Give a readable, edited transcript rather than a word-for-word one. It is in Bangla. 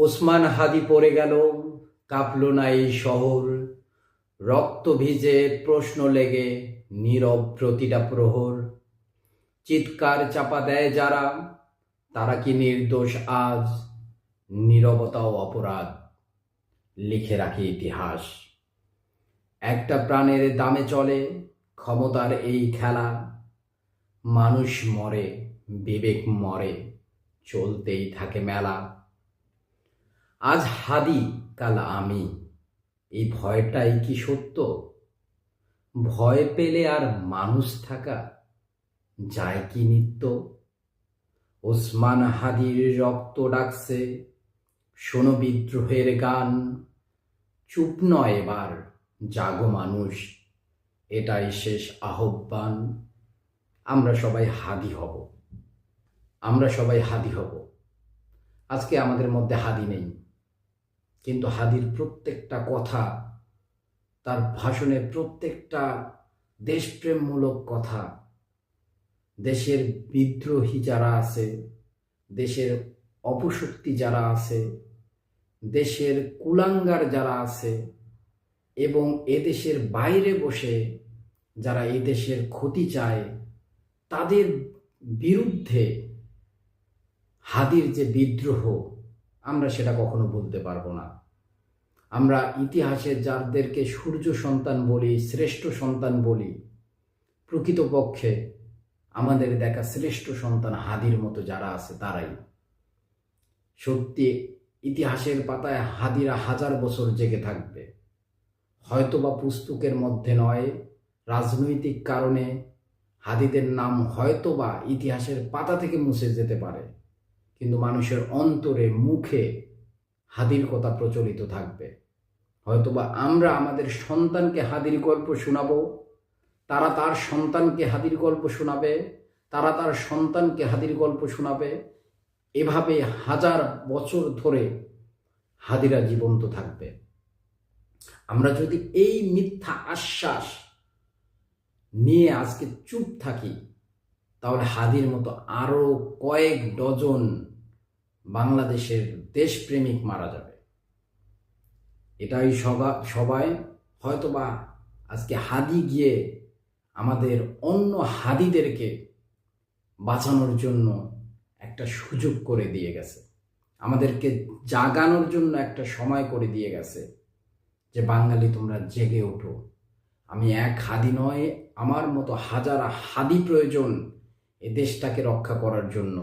ওসমান হাদি পড়ে গেল, কাঁপল না এই শহর। রক্ত ভিজে প্রশ্ন লেগে নীরব প্রতিটা প্রহর। চিৎকার চাপা দেয় যারা, তারা কি নির্দোষ আজ? নীরবতাও অপরাধ, লিখে রাখে ইতিহাস। একটা প্রাণের দামে চলে ক্ষমতার এই খেলা। মানুষ মরে, বিবেক মরে, চলতেই থাকে মেলা। আজ হাদি, কাল আমি, এই ভয়টাই কি সত্য? ভয় পেলে আর মানুষ থাকা যায় কি নিত্য? ওসমান হাদির রক্ত ডাকছে, শোনো বিদ্রোহের গান। চুপ নয় এবার, জাগো মানুষ, এটাই শেষ আহ্বান। আমরা সবাই হাদি হব, আমরা সবাই হাদি হব। আজকে আমাদের মধ্যে হাদি নেই, কিন্তু হাদির প্রত্যেকটা কথা, তার ভাষণে প্রত্যেকটা দেশপ্রেমমূলক কথা, দেশের বিদ্রোহী যারা আছে, দেশের অপশক্তি যারা আছে, দেশের কুলাঙ্গার যারা আছে, এবং এদেশের বাইরে বসে যারা এই দেশের ক্ষতি চায়, তাদের বিরুদ্ধে হাদির যে বিদ্রোহ, আমরা সেটা কখনো ভুলতে পারবো না। আমরা ইতিহাসে যাদেরকে সূর্য সন্তান বলি, শ্রেষ্ঠ সন্তান বলি, প্রকৃতপক্ষে আমাদের দেখা শ্রেষ্ঠ সন্তান হাদির মতো যারা আছে তারাই। সত্যি ইতিহাসের পাতায় হাদিরা 1000 বছর জেগে থাকবে। হয়তোবা পুস্তকের মধ্যে নয়, রাজনৈতিক কারণে হাদিদের নাম হয়তোবা ইতিহাসের পাতা থেকে মুছে যেতে পারে, কিন্তু মানুষের অন্তরে, মুখে হাদির কথা প্রচলিত থাকবে। হয়তোবা আমরা আমাদের সন্তানকে হাদির গল্প শোনাবো, তারা তার সন্তানকে হাদির গল্প শোনাবে, তারা তার সন্তানকে হাদির গল্প শোনাবে। এভাবে 1000 বছর ধরে হাদিরা জীবন্ত থাকবে। আমরা যদি এই মিথ্যা আশ্বাস নিয়ে আজকে চুপ থাকি, তাহলে হাদির মতো আরো কয়েক ডজন বাংলাদেশের দেশপ্রেমিক মারা যাবে। এটাই সবাই হয়তোবা আজকে হাদি গিয়ে আমাদের অন্য হাদিদেরকে বাঁচানোর জন্য একটা সুযোগ করে দিয়ে গেছে, আমাদেরকে জাগানোর জন্য একটা সময় করে দিয়ে গেছে যে বাঙালি তোমরা জেগে ওঠো। আমি এক হাদি নয়, আমার মতো 1000 হাদি প্রয়োজন এ দেশটাকে রক্ষা করার জন্য।